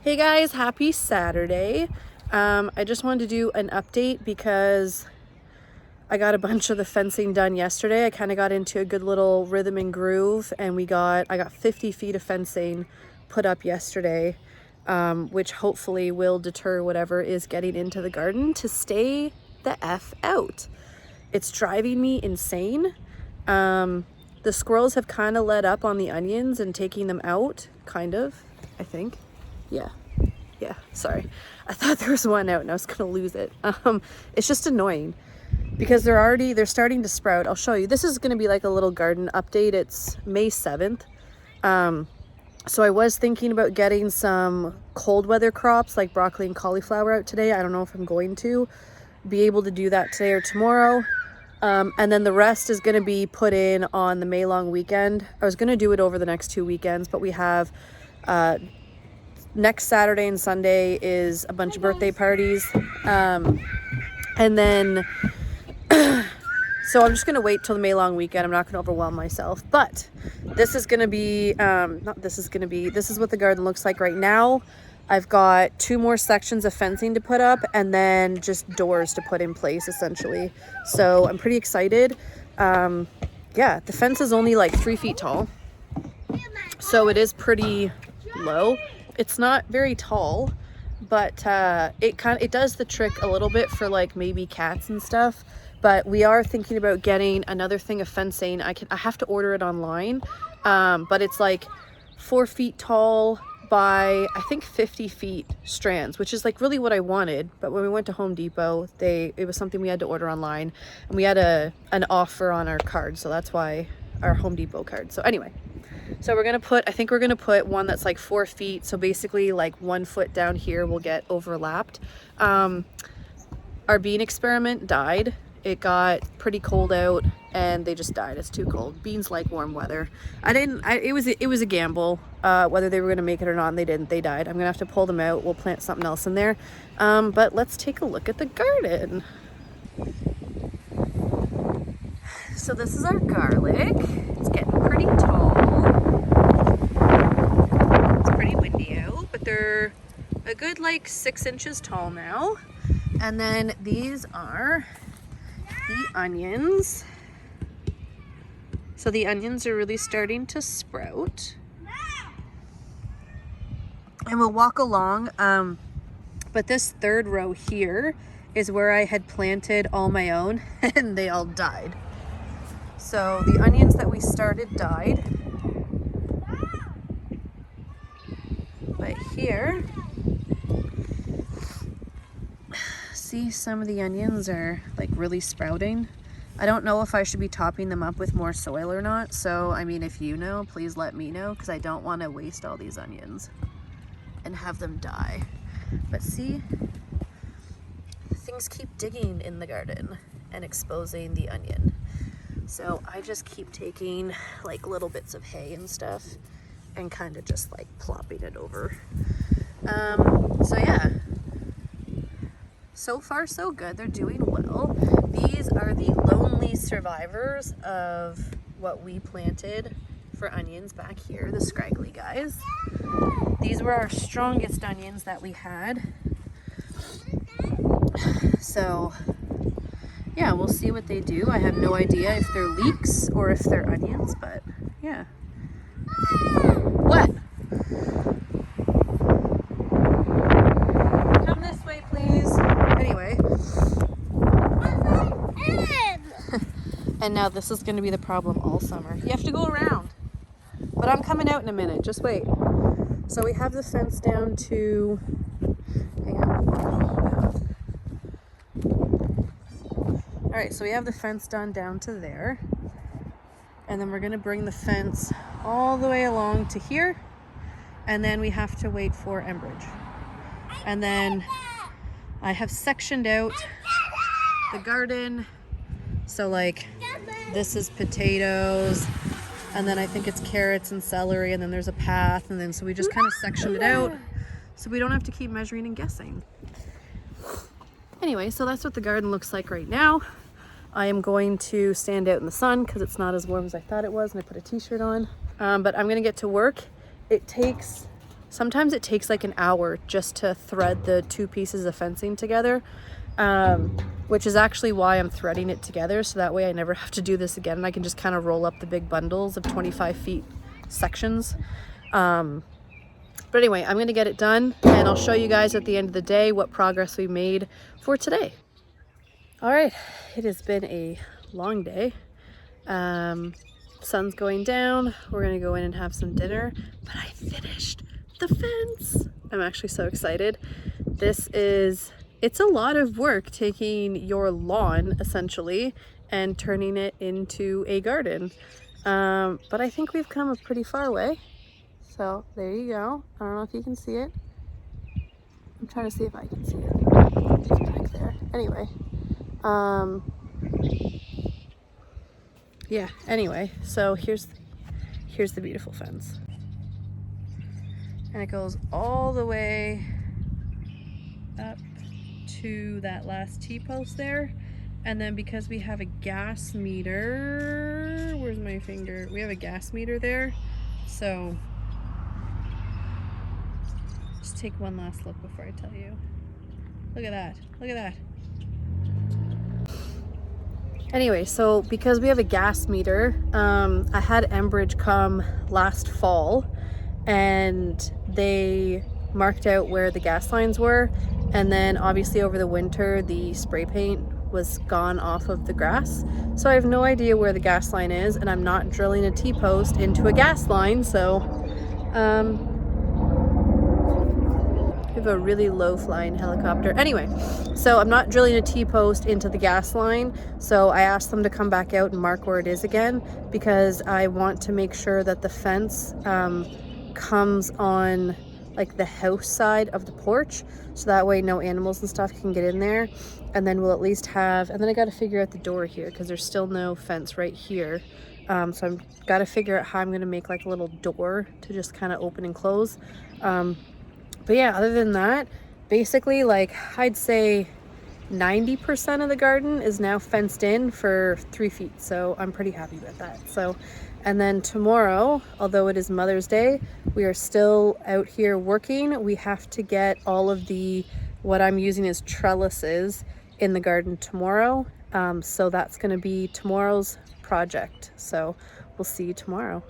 Hey guys, happy Saturday. I just wanted to do an update because I got a bunch of the fencing done yesterday. I kind of got into a good little rhythm and groove, and I got 50 feet of fencing put up yesterday, which hopefully will deter whatever is getting into the garden to stay the F out. It's driving me insane. The squirrels have kind of let up on the onions and taking them out, kind of, I think. Yeah, sorry. I thought there was one out and I was gonna lose it. It's just annoying because they're starting to sprout. I'll show you. This is gonna be like a little garden update. It's May 7th. So I was thinking about getting some cold weather crops like broccoli and cauliflower out today. I don't know if I'm going to be able to do that today or tomorrow. And then the rest is gonna be put in on the May long weekend. I was gonna do it over the next 2 weekends, but we have next Saturday and Sunday is a bunch of birthday parties. And then, so I'm just going to wait till the May long weekend. I'm not going to overwhelm myself, but this is going to be, this is what the garden looks like right now. I've got 2 more sections of fencing to put up and then just doors to put in place essentially. So I'm pretty excited. Yeah, the fence is only like 3 feet tall. So it is pretty low. It's not very tall, but it does the trick a little bit for like maybe cats and stuff. But we are thinking about getting another thing of fencing. I have to order it online, but it's like 4 feet tall by I think 50 feet strands, which is like really what I wanted. But when we went to Home Depot, it was something we had to order online, and we had an offer on our card, so that's why our Home Depot card. So anyway. So I think we're gonna put one that's like 4 feet. So basically like 1 foot down here will get overlapped. Our bean experiment died. It got pretty cold out and they just died. It's too cold. Beans like warm weather. It was a gamble, whether they were gonna make it or not, and they didn't. They died. I'm gonna have to pull them out. We'll plant something else in there. But let's take a look at the garden. So this is our garlic. It's getting pretty tall. It's pretty windy out, but they're a good like 6 inches tall now. And then these are the onions. So the onions are really starting to sprout. And we'll walk along. But this 3rd row here is where I had planted all my own and they all died. So the onions that we started died. But here, see, some of the onions are like really sprouting. I don't know if I should be topping them up with more soil or not. So, I mean, if you know, please let me know, because I don't want to waste all these onions and have them die. But see, things keep digging in the garden and exposing the onion. So I just keep taking like little bits of hay and stuff and kind of just like plopping it over. So yeah, so far so good. They're doing well. These are the lonely survivors of what we planted for onions back here, the scraggly guys. These were our strongest onions that we had. So yeah, we'll see what they do. I have no idea if they're leeks or if they're onions, but yeah. What? Come this way, please. Anyway. And now this is going to be the problem all summer. You have to go around. But I'm coming out in a minute. Just wait. So we have the fence down to... Hang on. Alright, so we have the fence done down to there. And then we're going to bring the fence all the way along to here. And then we have to wait for Enbridge. And then I have sectioned out the garden. So like this is potatoes. And then I think it's carrots and celery. And then there's a path. And then so we just kind of sectioned it out so we don't have to keep measuring and guessing. Anyway, so that's what the garden looks like right now. I am going to stand out in the sun because it's not as warm as I thought it was, and I put a t-shirt on. But I'm gonna get to work. It takes Sometimes it takes like an hour just to thread the 2 pieces of fencing together, which is actually why I'm threading it together, so that way I never have to do this again and I can just kind of roll up the big bundles of 25 feet sections. But anyway, I'm gonna get it done and I'll show you guys at the end of the day what progress we made for today. All right, it has been a long day. Sun's going down. We're gonna go in and have some dinner, but I finished the fence. I'm actually so excited. It's a lot of work taking your lawn essentially and turning it into a garden. But I think we've come a pretty far way. So there you go. I don't know if you can see it. I'm trying to see if I can see it. It's back there. Anyway, yeah, anyway, so here's the beautiful fence. And it goes all the way up to that last T-post there. And then because we have a gas meter, where's my finger? We have a gas meter there. So just take one last look before I tell you. Look at that, look at that. Anyway, so because we have a gas meter, I had Enbridge come last fall and they marked out where the gas lines were, and then obviously over the winter the spray paint was gone off of the grass, so I have no idea where the gas line is, and I'm not drilling a T-post into a gas line, so we have a really low flying helicopter. Anyway, so I'm not drilling a T-post into the gas line, so I asked them to come back out and mark where it is again, because I want to make sure that the fence comes on like the house side of the porch, so that way no animals and stuff can get in there. And then we'll at least have, and then I got to figure out the door here because there's still no fence right here. So I've got to figure out how I'm going to make like a little door to just kind of open and close. But yeah, other than that, basically, like, I'd say 90% of the garden is now fenced in for 3 feet. So I'm pretty happy with that. So, and then tomorrow, although it is Mother's Day, we are still out here working. We have to get all of the, what I'm using as trellises in the garden tomorrow. So that's going to be tomorrow's project. So we'll see you tomorrow.